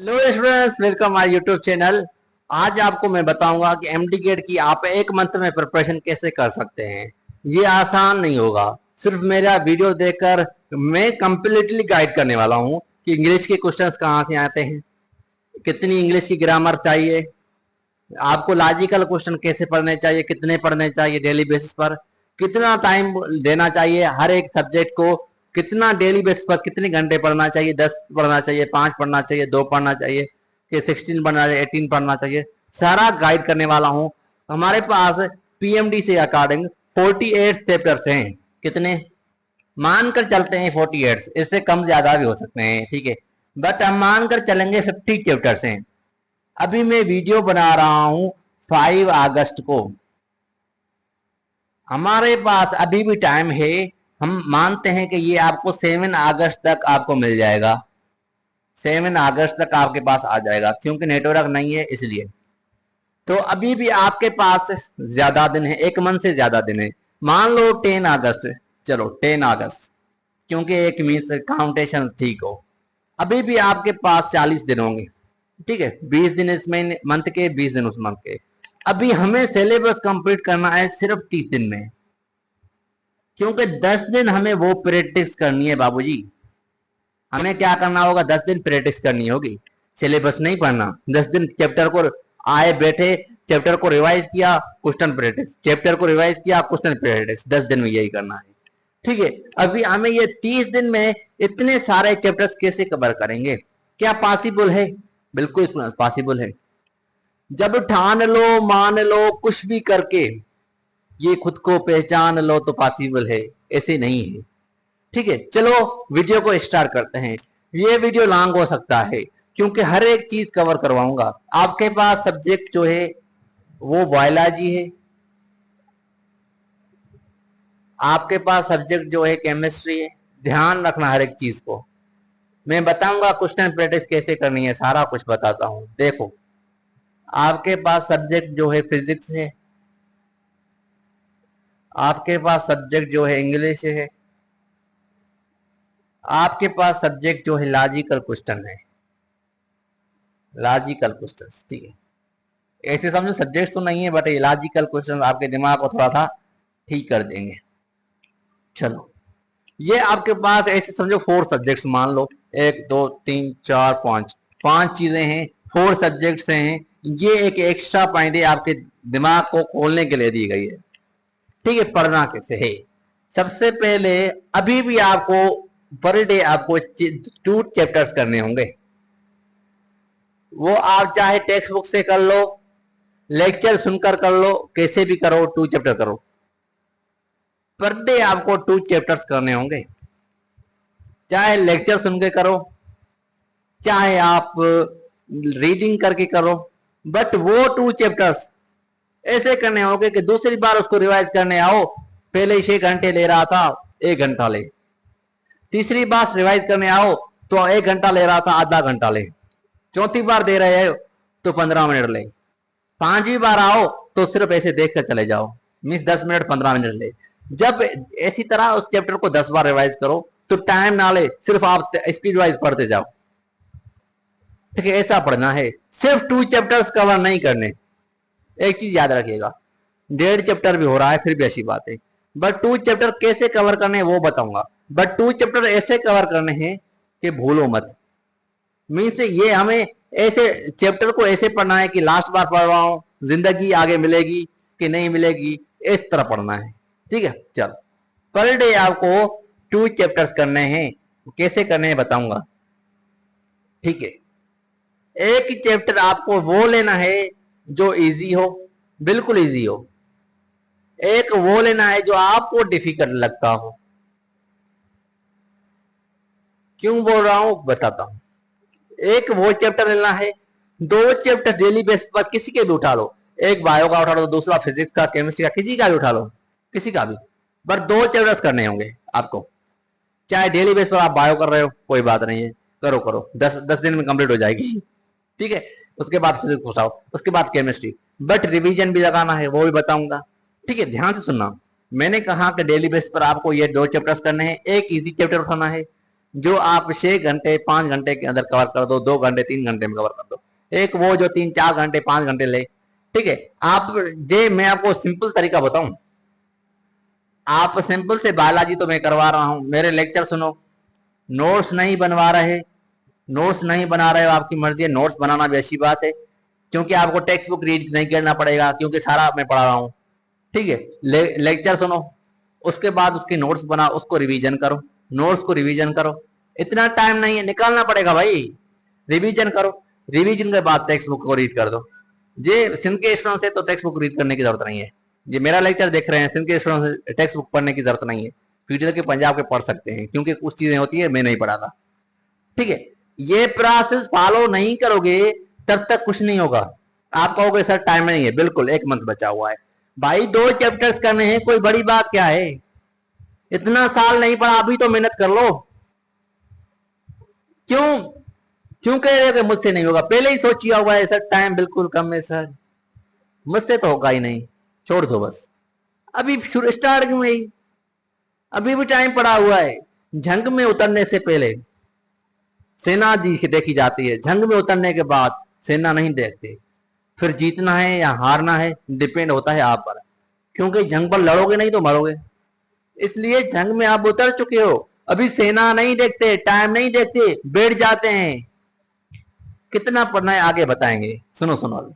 Hello students, welcome my YouTube channel. आज आपको मैं बताऊंगा कि एमडी गेट की आप एक मंथ में प्रिपरेशन कैसे कर सकते हैं। ये आसान नहीं होगा। सिर्फ मेरा वीडियो देखकर मैं कंप्लीटली गाइड करने वाला हूं कि इंग्लिश के क्वेश्चंस कहाँ से आते हैं, कितनी इंग्लिश की ग्रामर चाहिए, आपको लॉजिकल क्वेश्चन कैसे पढ़ने चाहिए, कितने पढ़ने चाहिए डेली बेसिस पर, कितना टाइम देना चाहिए हर एक सब्जेक्ट को, कितना डेली बेसिस पर कितने घंटे पढ़ना चाहिए, 10 पढ़ना चाहिए, 5 पढ़ना चाहिए, 2 पढ़ना चाहिए, कि 16 पढ़ना चाहिए, 18 पढ़ना चाहिए, सारा गाइड करने वाला हूं। हमारे पास पीएमडी से अकॉर्डिंग 48 चैप्टर्स हैं। कितने मानकर चलते हैं? 48, इससे कम ज्यादा भी हो सकते हैं, ठीक है, बट हम मानकर चलेंगे 50 चैप्टर्स हैं। अभी मैं वीडियो बना रहा हूं 5 अगस्त को। हमारे पास अभी भी टाइम है। हम मानते हैं कि ये आपको 7 अगस्त तक आपको मिल जाएगा। 7 अगस्त तक आपके पास आ जाएगा, क्योंकि नेटवर्क नहीं है इसलिए। तो अभी भी आपके पास ज्यादा दिन है, एक मंथ से ज्यादा दिन है। मान लो 10 अगस्त, चलो 10 अगस्त, क्योंकि एक मीन्स काउंटेशन ठीक हो। अभी भी आपके पास 40 दिन होंगे, ठीक है, 20 दिन इस महीने मंथ के, 20 दिन उस मंथ के। अभी हमें सिलेबस कंप्लीट करना है सिर्फ 30 दिन में, क्योंकि 10 दिन हमें वो प्रैक्टिस करनी है बाबूजी। हमें क्या करना होगा? 10 दिन प्रैक्टिस करनी होगी, सिलेबस नहीं पढ़ना। 10 दिन चैप्टर को आए बैठे, चैप्टर को रिवाइज किया, क्वेश्चन प्रैक्टिस, चैप्टर को रिवाइज किया, क्वेश्चन प्रैक्टिस। 10 दिन में यही करना है, ठीक है। अभी हमें ये 30 दिन में इतने सारे चैप्टर्स कैसे कवर करेंगे? क्या पॉसिबल है? बिल्कुल पॉसिबल है। जब ठान लो, मान लो, कुछ भी करके ये खुद को पहचान लो तो पॉसिबल है, ऐसे नहीं है, ठीक है। चलो वीडियो को स्टार्ट करते हैं। ये वीडियो लॉन्ग हो सकता है, क्योंकि हर एक चीज कवर करवाऊंगा। आपके पास सब्जेक्ट जो है वो बायोलॉजी है, आपके पास सब्जेक्ट जो है केमिस्ट्री है। ध्यान रखना हर एक चीज को। मैं बताऊंगा क्वेश्चन प्रैक्टिस कैसे करनी है, सारा कुछ बताता हूं। देखो, आपके पास सब्जेक्ट जो है फिजिक्स है, आपके पास सब्जेक्ट जो है इंग्लिश है, आपके पास सब्जेक्ट जो है लॉजिकल क्वेश्चन है, लॉजिकल क्वेश्चन, ठीक है। ऐसे समझो सब्जेक्ट तो नहीं है, बट ये लॉजिकल क्वेश्चन आपके दिमाग को थोड़ा सा ठीक कर देंगे। चलो, ये आपके पास ऐसे समझो 4 सब्जेक्ट्स मान लो, 1 2 3 4 5, 5 चीजें हैं, 4 सब्जेक्ट्स हैं। ये एक एक्स्ट्रा पॉइंट है, आपके दिमाग को खोलने के लिए दी गई है, ठीक है। पढ़ना कैसे है? सबसे पहले अभी भी आपको पर डे आपको 2 चैप्टर्स करने होंगे। वो आप चाहे टेक्स्ट बुक से कर लो, लेक्चर सुनकर कर लो, कैसे भी करो, 2 चैप्टर करो। पर डे आपको 2 चैप्टर्स करने होंगे, चाहे लेक्चर सुन के करो, चाहे आप रीडिंग करके करो, बट वो 2 चैप्टर्स ऐसे करने होंगे कि दूसरी बार उसको रिवाइज करने आओ, पहले 6 घंटे ले रहा था 1 घंटा ले, तीसरी बार रिवाइज करने आओ तो 1 घंटा ले रहा था आधा घंटा ले, चौथी बार दे रहे हो तो 15 मिनट ले, 5वीं बार आओ तो सिर्फ ऐसे देख कर चले जाओ, मीन्स 10 मिनट 15 मिनट ले। जब इसी तरह उस चैप्टर को 10 बार रिवाइज करो तो टाइम ना ले, सिर्फ आप स्पीड वाइज पढ़ते जाओ, ठीक है। ऐसा पढ़ना है, सिर्फ 2 चैप्टर्स कवर नहीं करने। एक चीज याद रखिएगा, 1.5 चैप्टर भी हो रहा है फिर भी ऐसी बात है, बट 2 चैप्टर कैसे कवर करने हैं वो बताऊंगा। बट 2 चैप्टर ऐसे कवर करने हैं कि भूलो मत। मीन्स ये हमें ऐसे चैप्टर को ऐसे पढ़ना है कि लास्ट बार पढ़ रहा हूं, जिंदगी आगे मिलेगी कि नहीं मिलेगी, इस तरह पढ़ना है, ठीक है। चलो, पर डे आपको 2 चैप्टर्स करने हैं, कैसे करने हैं बताऊंगा, ठीक है। एक चैप्टर आपको वो लेना है जो इजी हो, बिल्कुल इजी हो। एक वो लेना है जो आपको डिफिकल्ट लगता हो। क्यों बोल रहा हूं बताता हूं। एक वो चैप्टर लेना है, 2 चैप्टर डेली बेसिस पर किसी के भी उठा लो, एक बायो का उठा लो, दूसरा फिजिक्स का, केमिस्ट्री का, किसी का भी उठा लो, किसी का भी, बट 2 चैप्टर्स करने होंगे आपको। चाहे डेली बेस पर आप बायो कर रहे हो, कोई बात नहीं है, करो करो, 10 दिन में कंप्लीट हो जाएगी, ठीक है। उसके बाद फिजिक्स उठाओ, उसके बाद केमिस्ट्री, बट रिवीजन भी लगाना है, वो भी बताऊंगा, ठीक है। ध्यान से सुनना। मैंने कहा कि डेली बेस पर आपको ये 2 चैप्टर्स करने हैं, एक इजी चैप्टर उठाना है, जो आप 6 घंटे 5 घंटे के अंदर कवर कर दो, 2 घंटे 3 घंटे में कवर कर दो। एक वो जो 3 4 घंटे 5 घंटे ले, ठीक है। आप जे मैं आपको सिंपल तरीका बताऊं, आप सिंपल से बायोलॉजी तो मैं करवा रहा हूं, मेरे लेक्चर सुनो। नोट्स नहीं बनवा रहे, नोट्स नहीं बना रहे हो, आपकी मर्जी है। नोट्स बनाना भी अच्छी बात है, क्योंकि आपको टेक्स्ट बुक रीड नहीं करना पड़ेगा, क्योंकि सारा मैं पढ़ा रहा हूँ, ठीक है। लेक्चर सुनो, उसके बाद उसके नोट्स बना, उसको रिवीजन करो, नोट्स को रिवीजन करो। इतना टाइम नहीं है, निकालना पड़ेगा भाई। रिवीजन करो, रिवीजन के बाद टेक्स्ट बुक को रीड कर दो। ये सिंध के स्टूडेंट से तो टेक्स्ट बुक रीड करने की जरूरत नहीं है। ये मेरा लेक्चर देख रहे हैं, सिंध के स्टूडेंट से टेक्स्ट बुक पढ़ने की जरूरत नहीं है। पीटीआर के पंजाब के पढ़ सकते हैं, क्योंकि कुछ चीजें होती है मैं नहीं पढ़ाता, ठीक है। ये प्रोसेस फॉलो नहीं करोगे तब तक कुछ नहीं होगा। आप कहोगे सर टाइम नहीं है, बिल्कुल 1 मंथ बचा हुआ है भाई, 2 चैप्टर्स करने हैं, कोई बड़ी बात क्या है। इतना साल नहीं पढ़ा, अभी तो मेहनत कर लो। क्यों क्यों कह रहे हो कि मुझसे नहीं होगा? पहले ही सोचिया हुआ है सर, टाइम बिल्कुल कम है सर, मुझसे तो होगा ही नहीं, छोड़ दो बस। अभी स्टार्ट में ही, अभी भी टाइम पड़ा हुआ है। जंग में उतरने से पहले सेना देखी जाती है, जंग में उतरने के बाद सेना नहीं देखते। फिर जीतना है या हारना है डिपेंड होता है आप पर, क्योंकि जंग पर लड़ोगे नहीं तो मरोगे। इसलिए जंग में आप उतर चुके हो, अभी सेना नहीं देखते, टाइम नहीं देखते, बैठ जाते हैं। कितना पढ़ना है आगे बताएंगे, सुनो सुनो,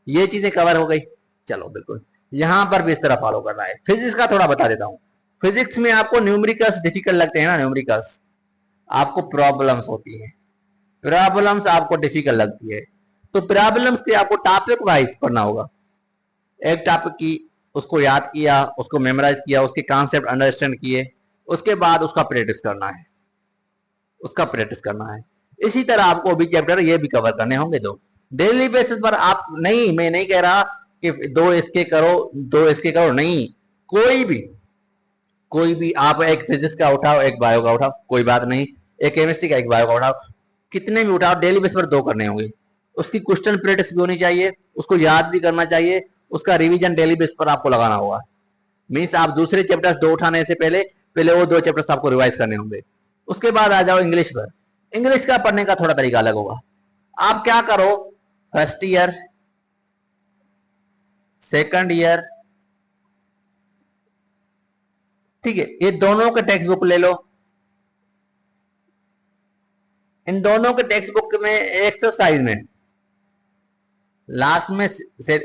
ये चीजें कवर हो गई। चलो बिल्कुल, यहां पर भी इस तरह फॉलो करना है। फिजिक्स का थोड़ा बता देता हूं। फिजिक्स में आपको न्यूमेरिकल्स डिफिकल्ट लगते हैं ना, न्यूमेरिकल्स आपको प्रॉब्लम्स होती है, प्रॉब्लम्स आपको डिफिकल्ट लगती है, तो प्रॉब्लम्स के आपको टॉपिक वाइज पढ़ना होगा। एक टॉपिक की उसको याद किया, उसको मेमोराइज किया, उसके कॉन्सेप्ट अंडरस्टैंड किए, उसके बाद उसका प्रैक्टिस करना है, उसका प्रैक्टिस करना है। इसी तरह आपको भी चैप्टर ये भी कवर करने होंगे दो डेली बेसिस पर। आप नहीं, मैं नहीं कह रहा कि 2 इसके करो 2 इसके करो, नहीं। कोई भी आप एक फिजिक्स का उठाओ, एक बायो का उठाओ, कोई बात नहीं, एक केमिस्ट्री का एक बायो का उठाओ, कितने भी उठाओ, डेली बेस पर 2 करने होंगे। उसकी क्वेश्चन प्रैक्टिस भी होनी चाहिए, उसको याद भी करना चाहिए, उसका रिवीजन डेली बेस पर आपको लगाना होगा। मीन्स आप दूसरे चैप्टर्स 2 उठाने से पहले पहले वो 2 चैप्टर्स आपको रिवाइज करने होंगे। उसके बाद आ जाओ इंग्लिश पर। इंग्लिश का पढ़ने का थोड़ा तरीका अलग होगा। आप क्या करो, फर्स्ट ईयर, सेकंड ईयर, ठीक है, ये दोनों के टेक्स्ट बुक ले लो। इन दोनों के टेक्स्ट बुक में एक्सरसाइज में लास्ट में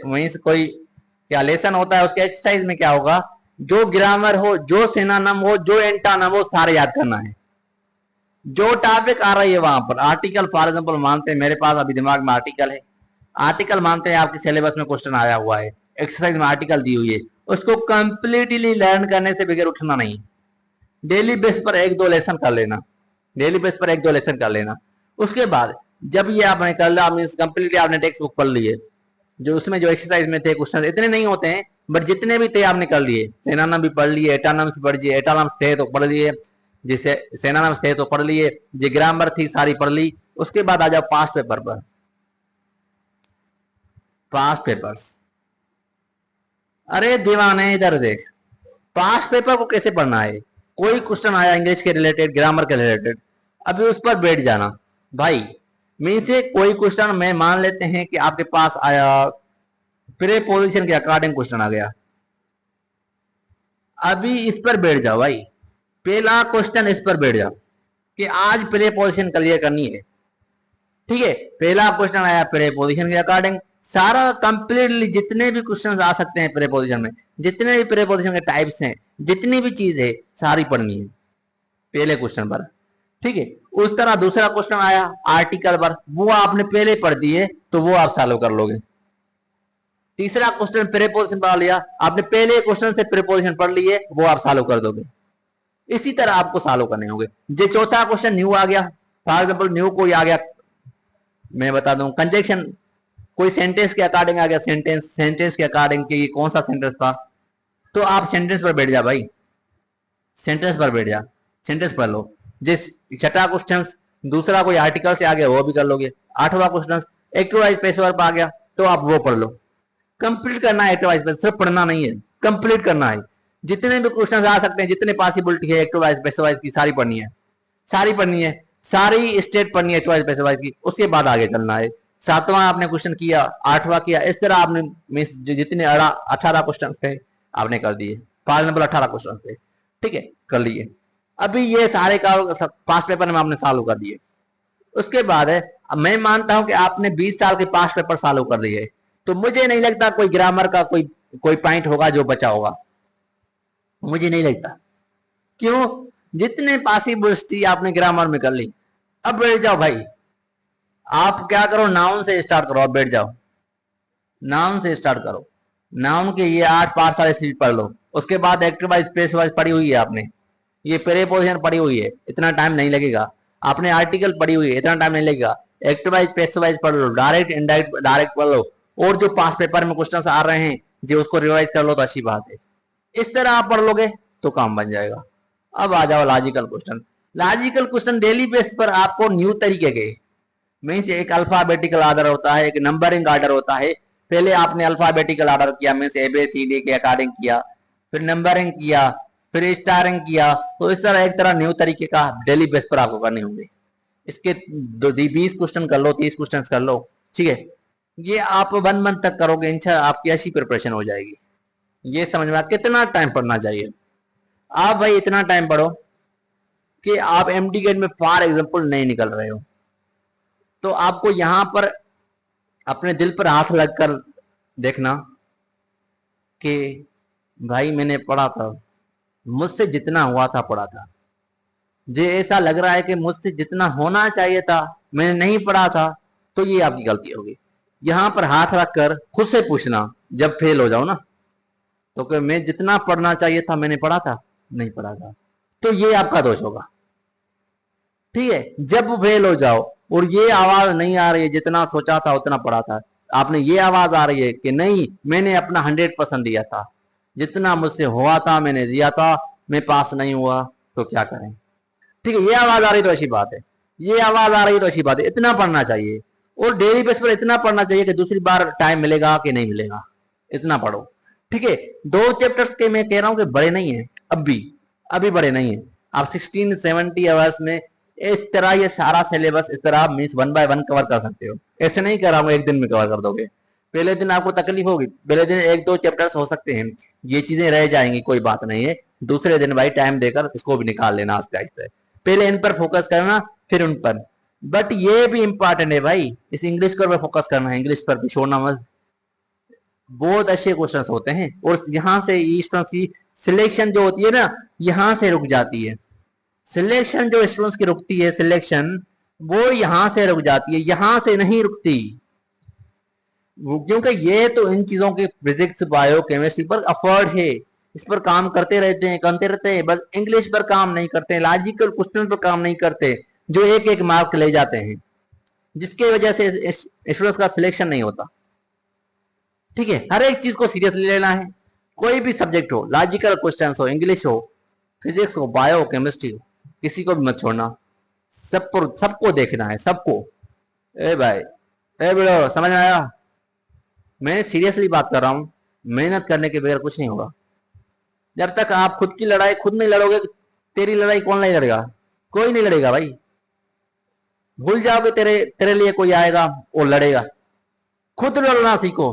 वहीं से कोई क्या लेसन होता है, उसके एक्सरसाइज में क्या होगा, जो ग्रामर हो, जो सिनोनिम हो, जो एंटोनिम हो, सारे याद करना है। जो टॉपिक आ रही है वहां पर, आर्टिकल फॉर एग्जांपल मानते हैं, मेरे पास अभी दिमाग में आर्टिकल है, आर्टिकल मानते हैं आपके सिलेबस में क्वेश्चन आया हुआ है, एक्सरसाइज में आर्टिकल दी हुई है, उसको कंप्लीटली लर्न करने से बगैर उठना नहीं। डेली बेस पर 1-2 लेसन कर लेना, डेली बेस पर 1-2 लेसन कर लेना। उसके बाद जब ये आपने कर लिया, मीन्स कंप्लीटली आपने टेक्स्ट बुक पढ़ लिए, जो उसमें जो एक्सरसाइज में थे क्वेश्चन इतने नहीं होते हैं, बट जितने भी थे आपने कर लिए। सेनानम भी पढ़ लिए, एटानम्स पढ़ लिए, एटानम्स थे तो पढ़ लिए, जिसे सेनानम्स थे तो पढ़ लिए, जो ग्रामर थी सारी पढ़ ली। उसके बाद आ जाओ पास्ट पेपर पर। पास्ट पेपर्स, अरे दीवाने इधर देख, पास्ट पेपर को कैसे पढ़ना है। कोई क्वेश्चन आया इंग्लिश के रिलेटेड, ग्रामर के रिलेटेड, अभी उस पर बैठ जाना भाई। मीन से कोई क्वेश्चन मैं मान लेते हैं कि आपके पास आया, प्रीपोजिशन के अकॉर्डिंग क्वेश्चन आ गया, अभी इस पर बैठ जाओ भाई। पहला क्वेश्चन इस पर बैठ जाओ कि आज प्रीपोजिशन क्लियर करनी है, ठीक है। पहला क्वेश्चन आया प्रीपोजिशन के अकॉर्डिंग, सारा कंप्लीटली जितने भी क्वेश्चंस आ सकते हैं प्रीपोजिशन में, जितने भी प्रीपोजिशन के टाइप्स हैं, जितनी भी चीज है सारी पढ़नी है पहले क्वेश्चन पर, ठीक है। उस तरह दूसरा क्वेश्चन आया आर्टिकल पर, वो आपने पहले पढ़ दिए तो वो आप सॉल्व कर लोगे। तीसरा क्वेश्चन प्रीपोजिशन पढ़ लिया आपने, पहले क्वेश्चन से प्रीपोजिशन पढ़ लिए, वो आप सॉल्व कर दोगे। इसी तरह आपको सॉल्व करने होंगे। जो चौथा क्वेश्चन न्यू आ गया, फॉर एग्जाम्पल न्यू कोई आ गया, मैं बता दूं कंजक्शन, कोई सेंटेंस के अकॉर्डिंग आ गया, सेंटेंस के अकॉर्डिंग कि कौन सा सेंटेंस था, तो आप सेंटेंस पर बैठ जा भाई, सेंटेंस पर बैठ जा, सेंटेंस पढ़ लो। जिस छठा क्वेश्चन दूसरा कोई आर्टिकल से आ गया वो भी कर लोगे। आठवां क्वेश्चन एक्टिवाइज पेस वर्ब आ गया तो आप वो पढ़ लो। कंप्लीट करना है एक्टिवाइज पेस, सिर्फ पढ़ना नहीं है, कंप्लीट करना है। जितने भी क्वेश्चन आ सकते हैं, जितने पॉसिबिलिटी है एक्टिवाइज पेस वाइज की सारी पढ़नी है। सारी पढ़नी है, सारी स्टेट पढ़नी है चॉइस पैसे वाइज की, उसके बाद आगे चलना है। 7वां आपने क्वेश्चन किया, 8वां किया, इस तरह आपने मीन्स जो जितने 18 क्वेश्चन थे आपने कर दिए, 5 नंबर 18 क्वेश्चन थे, ठीक है, कर लिए। अभी ये सारे का 5 पेपर में आपने सॉल्व कर दिए। उसके बाद है, अब मैं मानता हूं कि आपने 20 साल के 5 पेपर सॉल्व कर दिए, तो मुझे नहीं लगता कोई ग्रामर का कोई पॉइंट होगा जो बचा होगा, मुझे नहीं लगता। क्यों? जितने पॉसिबिलिटी आपने ग्रामर में कर ली। अब बैठ जाओ भाई, आप क्या करो, नाउन से स्टार्ट करो, अब बैठ जाओ, नाउन से स्टार्ट करो। नाउन के ये 8 पार्ट सारे सीट पढ़ लो, उसके बाद एक्टिव वाइज स्पेस वाइज पढ़ी हुई है आपने, ये प्रीपोजिशन पढ़ी हुई है, इतना टाइम नहीं लगेगा। आपने आर्टिकल पढ़ी हुई है, इतना टाइम नहीं लगेगा। एक्टिव वाइज स्पेस वाइज पढ़ लो, डायरेक्ट इनडायरेक्ट डायरेक्ट पढ़ लो, और जो पास पेपर में क्वेश्चन आ रहे हैं जो उसको रिवाइज कर लो तो अच्छी बात है। इस तरह आप पढ़ लोगे तो काम बन जाएगा। अब आ जाओ logical question. Logical question daily base पर आपको न्यू तरीके के, मीन्स एक अल्फाबेटिकल ऑर्डर होता है, एक नंबरिंग ऑर्डर होता है। पहले आपने अल्फाबेटिकल ऑर्डर किया, मीन्स ABCD के अकॉर्डिंग किया, फिर नंबरिंग किया, फिर स्टारिंग किया, तो इस तरह एक तरह न्यू तरीके का डेली बेस पर आपको करने होंगे। इसके 20 क्वेश्चन कर लो, 30 क्वेश्चन कर लो, ठीक है। ये आप 1 मंथ तक करोगे, इंशाल्लाह आपकी ऐसी प्रिपरेशन हो जाएगी। ये समझ में कितना टाइम पढ़ना चाहिए। आप भाई इतना टाइम पढ़ो कि आप MD गेट में फॉर एग्जाम्पल नहीं निकल रहे हो, तो आपको यहां पर अपने दिल पर हाथ लगकर देखना कि भाई मैंने पढ़ा था, मुझसे जितना हुआ था पढ़ा था, मुझे ऐसा लग रहा है कि मुझसे जितना होना चाहिए था मैंने नहीं पढ़ा था, तो ये आपकी गलती होगी। यहां पर हाथ रखकर खुद से पूछना जब फेल हो जाओ ना, तो कि मैं जितना पढ़ना चाहिए था मैंने पढ़ा था, नहीं पढ़ा था, तो ये आपका दोष होगा, ठीक है। जब फेल हो जाओ और ये आवाज नहीं आ रही है जितना सोचा था उतना पढ़ा था, आपने ये आवाज आ रही है कि नहीं मैंने अपना 100% दिया था, जितना मुझसे हुआ था मैंने दिया था, मैं पास नहीं हुआ, तो क्या करें, ठीक है। ये आवाज आ रही तो अच्छी बात है, ये आवाज आ रही तो अच्छी बात है, इतना पढ़ना चाहिए। और डेली बेस पर इतना पढ़ना चाहिए कि दूसरी बार टाइम मिलेगा कि नहीं मिलेगा, इतना पढ़ो, ठीक है। 2 चैप्टर्स के मैं कह रहा हूं कि बड़े नहीं है, अभी बड़े नहीं है। आप 16-70 आवर्स में इस तरह ये सारा सिलेबस इस तरह मीन्स 1 बाय 1 कवर कर सकते हो। ऐसे नहीं कर रहा हूं एक दिन में कवर कर दोगे, पहले दिन आपको तकलीफ होगी, पहले दिन 1-2 चैप्टर्स हो सकते हैं, ये चीजें रह जाएंगी, कोई बात नहीं है। दूसरे दिन भाई टाइम देकर इसको भी निकाल लेना आस्ते आस्ते, पहले इन पर फोकस करना फिर उन पर। बट ये भी इंपॉर्टेंट है भाई, इस इंग्लिश पर फोकस करना है, इंग्लिश पर भी छोड़ना मत, बहुत अच्छे क्वेश्चंस होते हैं। और यहाँ से स्टूडेंट्स की सिलेक्शन जो होती है ना, यहाँ से रुक जाती है सिलेक्शन, जो स्टूडेंट्स की रुकती है सिलेक्शन, वो यहां से रुक जाती है, यहां से नहीं रुकती। क्योंकि ये तो इन चीजों के फिजिक्स बायो केमिस्ट्री पर अफोर्ड है, इस पर काम करते रहते हैं, बस इंग्लिश पर काम नहीं करते, लॉजिकल क्वेश्चन पर काम नहीं करते, जो एक एक मार्क ले जाते हैं, जिसकी वजह से स्टूडेंट्स का सिलेक्शन नहीं होता, ठीक है। हर एक चीज को सीरियसली लेना है, कोई भी सब्जेक्ट हो, लॉजिकल क्वेश्चन हो, इंग्लिश हो, फिजिक्स हो, बायो केमिस्ट्री हो, किसी को भी मत छोड़ना, सबको देखना है, सबको। ए भाई, ए बेड़ो, समझ में आया? मैं सीरियसली बात कर रहा हूं, मेहनत करने के बगैर कुछ नहीं होगा। जब तक आप खुद की लड़ाई खुद नहीं लड़ोगे, तेरी लड़ाई कौन नहीं लड़ेगा? कोई नहीं लड़ेगा भाई। भूल जाओगे तेरे लिए कोई आएगा और लड़ेगा। खुद लड़ना सीखो,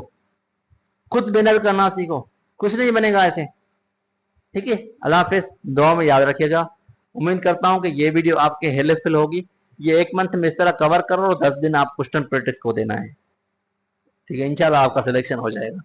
खुद मेहनत करना सीखो, कुछ नहीं बनेगा ऐसे, ठीक है। अल्लाह हाफिज, दुआ में याद रखिएगा। उम्मीद करता हूं कि ये वीडियो आपके हेल्पफुल होगी। ये 1 मंथ में इस तरह कवर करो और 10 दिन आप क्वेश्चन प्रैक्टिस को देना है, ठीक है। इंशाल्लाह आपका सिलेक्शन हो जाएगा।